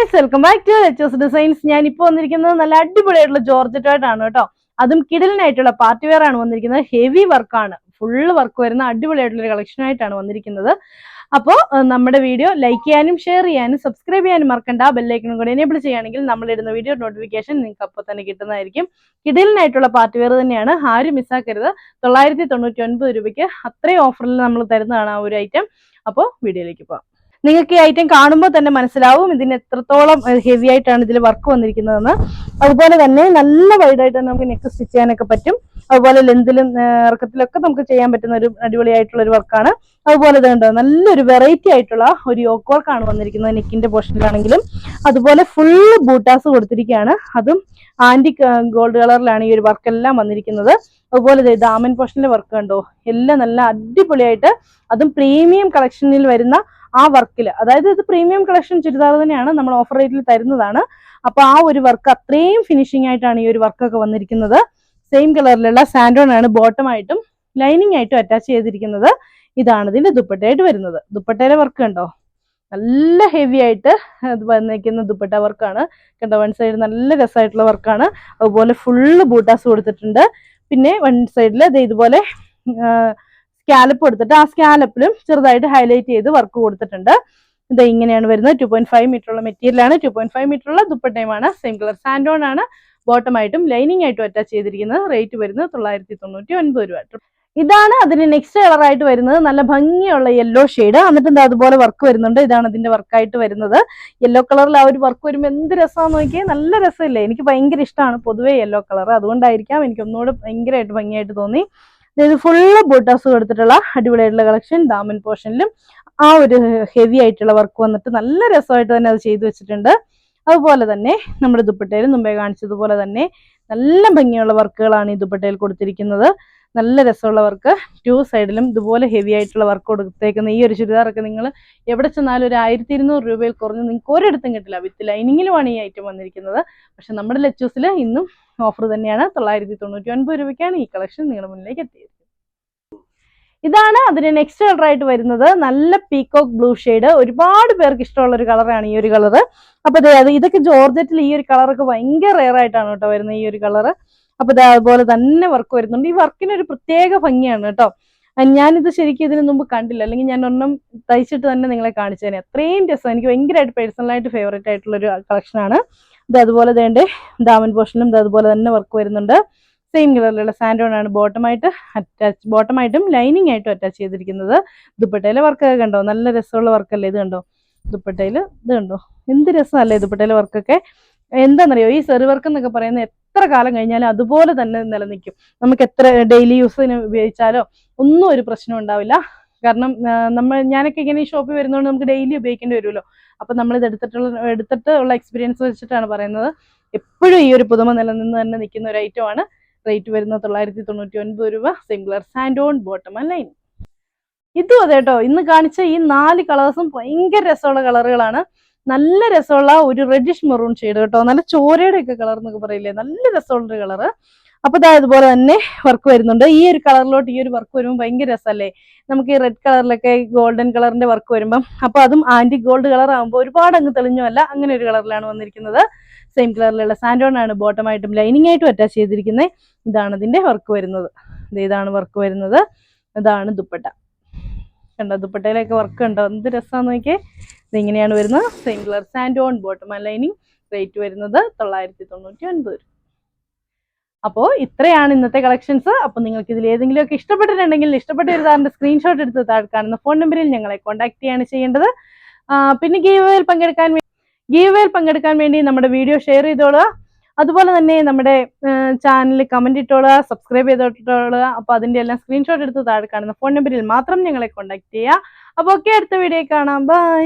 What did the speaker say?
Guys, welcome back to ലെച്ചേഴ്സ് designs. ഞാൻ ഇപ്പോൾ വന്നിരിക്കുന്നത് നല്ല അടിപൊളിയായിട്ടുള്ള ജോർജറ്റ് ആയിട്ടാണ് കേട്ടോ. അതും കിടലിനായിട്ടുള്ള പാർട്ടി വെയർ ആണ് വന്നിരിക്കുന്നത്. ഹെവി വർക്കാണ്, ഫുള്ള് വർക്ക് വരുന്ന അടിപൊളിയായിട്ടുള്ള കളക്ഷൻ ആയിട്ടാണ് വന്നിരിക്കുന്നത്. അപ്പോൾ നമ്മുടെ വീഡിയോ ലൈക്ക് ചെയ്യാനും ഷെയർ ചെയ്യാനും സബ്സ്ക്രൈബ് ചെയ്യാനും മറക്കണ്ട. ബെല്ലൈക്കനും കൂടെ എനേബിൾ ചെയ്യുകയാണെങ്കിൽ നമ്മളിടുന്ന വീഡിയോ നോട്ടിഫിക്കേഷൻ നിങ്ങൾക്ക് അപ്പോൾ തന്നെ കിട്ടുന്നതായിരിക്കും. കിടലിനായിട്ടുള്ള പാർട്ടി വെയർ തന്നെയാണ്, ആരും മിസ്സാക്കരുത്. 999 രൂപയ്ക്ക് അത്രയും ഓഫറിൽ നമ്മൾ തരുന്നതാണ് ആ ഒരു ഐറ്റം. അപ്പോൾ വീഡിയോയിലേക്ക് പോകാം. നിങ്ങൾക്ക് ഈ ഐറ്റം കാണുമ്പോൾ തന്നെ മനസ്സിലാവും ഇതിന് എത്രത്തോളം ഹെവി ആയിട്ടാണ് ഇതിൽ വർക്ക് വന്നിരിക്കുന്നതെന്ന്. അതുപോലെ തന്നെ നല്ല വൈഡായിട്ട് നമുക്ക് നെക്ക് സ്റ്റിച്ച് ചെയ്യാനൊക്കെ പറ്റും. അതുപോലെ ലെന്തിലും ഇറക്കത്തിലൊക്കെ നമുക്ക് ചെയ്യാൻ പറ്റുന്ന ഒരു അടിപൊളിയായിട്ടുള്ള ഒരു വർക്കാണ്. അതുപോലെ തന്നെ നല്ലൊരു വെറൈറ്റി ആയിട്ടുള്ള ഒരു യോക്ക് വർക്കാണ് വന്നിരിക്കുന്നത് നെക്കിന്റെ പോർഷനിലാണെങ്കിലും. അതുപോലെ ഫുള്ള് ബൂട്ടാസ് കൊടുത്തിരിക്കുകയാണ്, അതും ആന്റിക് ഗോൾഡ് കളറിലാണ് ഈ ഒരു വർക്കെല്ലാം വന്നിരിക്കുന്നത്. അതുപോലെ ദാമൻ പോർഷനിലെ വർക്ക് കണ്ടോ, എല്ലാം നല്ല അടിപൊളിയായിട്ട്, അതും പ്രീമിയം കളക്ഷനിൽ വരുന്ന ആ വർക്കിൽ, അതായത് ഇത് പ്രീമിയം കളക്ഷൻ ചുരിദാർ തന്നെയാണ്, നമ്മൾ ഓഫർ റേറ്റിൽ തരുന്നതാണ്. അപ്പൊ ആ ഒരു വർക്ക് അത്രയും ഫിനിഷിംഗ് ആയിട്ടാണ് ഈ ഒരു വർക്കൊക്കെ വന്നിരിക്കുന്നത്. സെയിം കളറിലുള്ള സാൻഡോൺ ആണ് ബോട്ടം ആയിട്ടും ലൈനിങ് ആയിട്ടും അറ്റാച്ച് ചെയ്തിരിക്കുന്നത്. ഇതാണ് ഇതിന്റെ ദുപ്പട്ടയായിട്ട് വരുന്നത്. ദുപ്പട്ടയിലെ വർക്ക് കണ്ടോ, നല്ല ഹെവി ആയിട്ട് വന്നിരിക്കുന്ന ദുപ്പട്ട വർക്കാണ് കണ്ടോ. വൺ സൈഡ് നല്ല രസമായിട്ടുള്ള വർക്കാണ്. അതുപോലെ ഫുള്ള് ബൂട്ടാസ് കൊടുത്തിട്ടുണ്ട്. പിന്നെ വൺ സൈഡിൽ ഇതുപോലെ സ്കാലപ്പ് കൊടുത്തിട്ട് ആ സ്കാലപ്പിലും ചെറുതായിട്ട് ഹൈലൈറ്റ് ചെയ്ത് വർക്ക് കൊടുത്തിട്ടുണ്ട്. ഇത് ഇങ്ങനെയാണ് വരുന്നത്. 2.5 മീറ്റർ ഉള്ള മെറ്റീരിയലാണ്, 2.5 മീറ്റർ ഉള്ള ദുപ്പട്ടയുമാണ്. സെയിം കളർ സാൻഡോൺ ആണ് ബോട്ടമായിട്ടും ലൈനിങ് ആയിട്ടും അറ്റാച്ച് ചെയ്തിരിക്കുന്നത്. റേറ്റ് വരുന്നത് 999 രൂപ. ഇതാണ് അതിന് നെക്സ്റ്റ് കളറായിട്ട് വരുന്നത്. നല്ല ഭംഗിയുള്ള യെല്ലോ ഷെയ്ഡ്, എന്നിട്ട് എന്താ അതുപോലെ വർക്ക് വരുന്നുണ്ട്. ഇതാണ് ഇതിന്റെ വർക്കായിട്ട് വരുന്നത്. യെല്ലോ കളറിൽ ആ ഒരു വർക്ക് വരുമ്പോൾ എന്ത് രസമാണെന്ന് നോക്കിയാൽ, നല്ല രസമില്ലേ. എനിക്ക് ഭയങ്കര ഇഷ്ടമാണ് പൊതുവേ യെല്ലോ കളർ, അതുകൊണ്ടായിരിക്കാം എനിക്ക് ഒന്നുകൂടെ ഭയങ്കരമായിട്ട് ഭംഗിയായിട്ട് തോന്നി. ഇത് ഫുള്ള് ബൂട്ടാസ് കൊടുത്തിട്ടുള്ള അടിപൊളിയായിട്ടുള്ള കളക്ഷൻ. ദാമൻ പോർഷനിലും ആ ഒരു ഹെവി ആയിട്ടുള്ള വർക്ക് വന്നിട്ട് നല്ല രസമായിട്ട് തന്നെ അത് ചെയ്തു വെച്ചിട്ടുണ്ട്. അതുപോലെ തന്നെ നമ്മുടെ ദുപ്പട്ടയിൽ മുമ്പേ കാണിച്ചതുപോലെ തന്നെ നല്ല ഭംഗിയുള്ള വർക്കുകളാണ് ഈ ദുപ്പട്ടയിൽ കൊടുത്തിരിക്കുന്നത്. നല്ല രസമുള്ള വർക്ക്, 2 സൈഡിലും ഇതുപോലെ ഹെവി ആയിട്ടുള്ള വർക്ക് കൊടുത്തേക്കുന്ന ഈ ഒരു ചുരിദാറൊക്കെ നിങ്ങൾ എവിടെ ചെന്നാലും ഒരു 1200 രൂപയിൽ കുറഞ്ഞ് നിങ്ങൾക്ക് ഒരിടത്തും കിട്ടില്ല. വിത്ത് ലൈനിങ്ങിലുമാണ് ഈ ഐറ്റം വന്നിരിക്കുന്നത്. പക്ഷെ നമ്മുടെ ലെച്ചൂസിൽ ഇന്നും ഓഫർ തന്നെയാണ്. 999 രൂപയ്ക്കാണ് ഈ കളക്ഷൻ നിങ്ങളുടെ മുന്നിലേക്ക് എത്തിയത്. ഇതാണ് അതിന് നെക്സ്റ്റ് കളറായിട്ട് വരുന്നത്. നല്ല പീകോക്ക് ബ്ലൂ ഷെയ്ഡ്, ഒരുപാട് പേർക്ക് ഇഷ്ടമുള്ള ഒരു കളറാണ് ഈ ഒരു കളറ്. അപ്പൊ ഇതൊക്കെ ജോർജറ്റിൽ ഈ ഒരു കളറൊക്കെ ഭയങ്കര റെയർ ആയിട്ടാണ് കേട്ടോ വരുന്നത് ഈ ഒരു കളറ്. അപ്പൊ അതുപോലെ തന്നെ വർക്ക് വരുന്നുണ്ട്. ഈ വർക്കിന് ഒരു പ്രത്യേക ഭംഗിയാണ് കേട്ടോ. ഞാനിത് ശരിക്കും ഇതിനു മുമ്പ് കണ്ടില്ല, അല്ലെങ്കിൽ ഞാൻ ഒന്നും തയ്ച്ചിട്ട് തന്നെ നിങ്ങളെ കാണിച്ചു തന്നെ. അത്രയും രസം, എനിക്ക് ഭയങ്കരമായിട്ട് പേഴ്സണലായിട്ട് ഫേവറേറ്റ് ആയിട്ടുള്ള ഒരു കളക്ഷനാണ് ഇത്. അതുപോലെ തന്നെ ദാമൻ പോർഷനിലും അതുപോലെ തന്നെ വർക്ക് വരുന്നുണ്ട്. സെയിം കളറിലുള്ള സാൻഡോൺ ആണ് ബോട്ടമായിട്ടും ലൈനിങ് ആയിട്ടും അറ്റാച്ച് ചെയ്തിരിക്കുന്നത്. ദുപ്പട്ടയിലെ വർക്കൊക്കെ കണ്ടോ, നല്ല രസമുള്ള വർക്കല്ലേ ഇത് കണ്ടോ. ദുപ്പട്ടയിൽ ഇത് കണ്ടോ, എന്ത് രസമല്ലേ ദുപ്പട്ടയിലെ വർക്കൊക്കെ. എന്താണെന്നറിയോ, ഈ സെറി വർക്ക് എന്നൊക്കെ പറയുന്നത് എത്ര കാലം കഴിഞ്ഞാലും അതുപോലെ തന്നെ നിലനിൽക്കും. നമുക്ക് എത്ര ഡെയിലി യൂസിന് ഉപയോഗിച്ചാലോ ഒന്നും ഒരു പ്രശ്നം ഉണ്ടാവില്ല. കാരണം ഞാനൊക്കെ ഇങ്ങനെ ഈ ഷോപ്പിൽ വരുന്നതുകൊണ്ട് നമുക്ക് ഡെയിലി ഉപയോഗിക്കേണ്ടി വരുമല്ലോ. അപ്പൊ നമ്മളിത് എടുത്തിട്ടുള്ള എക്സ്പീരിയൻസ് വെച്ചിട്ടാണ് പറയുന്നത്. എപ്പോഴും ഈ ഒരു പുതുമ നിലനിന്ന് തന്നെ നിൽക്കുന്ന ഒരു ഐറ്റമാണ്. റേറ്റ് വരുന്നത് 999 രൂപ. സെയിം കളർ സാൻഡോൺ ബോട്ടം ആൻഡ് ലൈൻ. ഇതും അതെ കേട്ടോ, ഇന്ന് കാണിച്ച ഈ 4 കളേഴ്സും ഭയങ്കര രസമുള്ള കളറുകളാണ്. നല്ല രസമുള്ള ഒരു റെഡിഷ് മെറൂൺ ഷെയ്ഡ് കേട്ടോ, നല്ല ചോരയുടെ ഒക്കെ കളർ എന്നൊക്കെ പറയില്ലേ, നല്ല രസമുള്ളൊരു കളറ്. അപ്പൊ അതുപോലെ തന്നെ വർക്ക് വരുന്നുണ്ട്. ഈ ഒരു കളറിലോട്ട് ഈ ഒരു വർക്ക് വരുമ്പോൾ ഭയങ്കര രസമല്ലേ. നമുക്ക് ഈ റെഡ് കളറിലൊക്കെ ഗോൾഡൻ കളറിന്റെ വർക്ക് വരുമ്പം, അപ്പൊ അതും ആന്റിക് ഗോൾഡ് കളർ ആകുമ്പോൾ ഒരുപാട് അങ്ങ് തെളിഞ്ഞുമല്ല, അങ്ങനെ ഒരു കളറിലാണ് വന്നിരിക്കുന്നത്. സെയിം കളറിലുള്ള സാൻഡോൺ ആണ് ബോട്ടമായിട്ടും ലൈനിങ് ആയിട്ടും അറ്റാച്ച് ചെയ്തിരിക്കുന്നത്. ഇതാണ് ഇതിന്റെ വർക്ക് വരുന്നത്. ഇതാണ് വർക്ക് വരുന്നത്. ഇതാണ് ദുപ്പട്ട കണ്ടോ, ദുപ്പട്ടയിലൊക്കെ വർക്ക് ഉണ്ടോ, എന്ത് രസമാണെന്ന് നോക്കിയേ. ഇതിങ്ങനെയാണ് വരുന്നത്. സെയിം കളർ സാൻഡോൺ ബോട്ടം ആൻഡ് ലൈനിങ്. റേറ്റ് വരുന്നത് 999. അപ്പോൾ ഇത്രയാണ് ഇന്നത്തെ കളക്ഷൻസ്. അപ്പോൾ നിങ്ങൾക്ക് ഇതിൽ ഏതെങ്കിലുമൊക്കെ ഇഷ്ടപ്പെട്ടിട്ടുണ്ടെങ്കിൽ ഇഷ്ടപ്പെട്ട ഒരു സാറിന്റെ സ്ക്രീൻഷോട്ട് എടുത്ത് താഴെ കാണുന്ന ഫോൺ നമ്പറിൽ ഞങ്ങളെ കോൺടാക്ട് ചെയ്യാണ് ചെയ്യേണ്ടത്. പിന്നെ ഗീവ്വേയിൽ പങ്കെടുക്കാൻ വേണ്ടി നമ്മുടെ വീഡിയോ ഷെയർ ചെയ്തോളുക. അതുപോലെ തന്നെ നമ്മുടെ ചാനലിൽ കമന്റ് ഇട്ടോളുക, സബ്സ്ക്രൈബ് ചെയ്തോളുക. അപ്പോൾ അതിന്റെ എല്ലാം സ്ക്രീൻഷോട്ട് എടുത്ത് താഴെ കാണുന്ന ഫോൺ നമ്പറിൽ മാത്രം ഞങ്ങളെ കോൺടാക്ട് ചെയ്യുക. അപ്പോൾ ഓക്കെ, അടുത്ത വീഡിയോ കാണാം. ബൈ.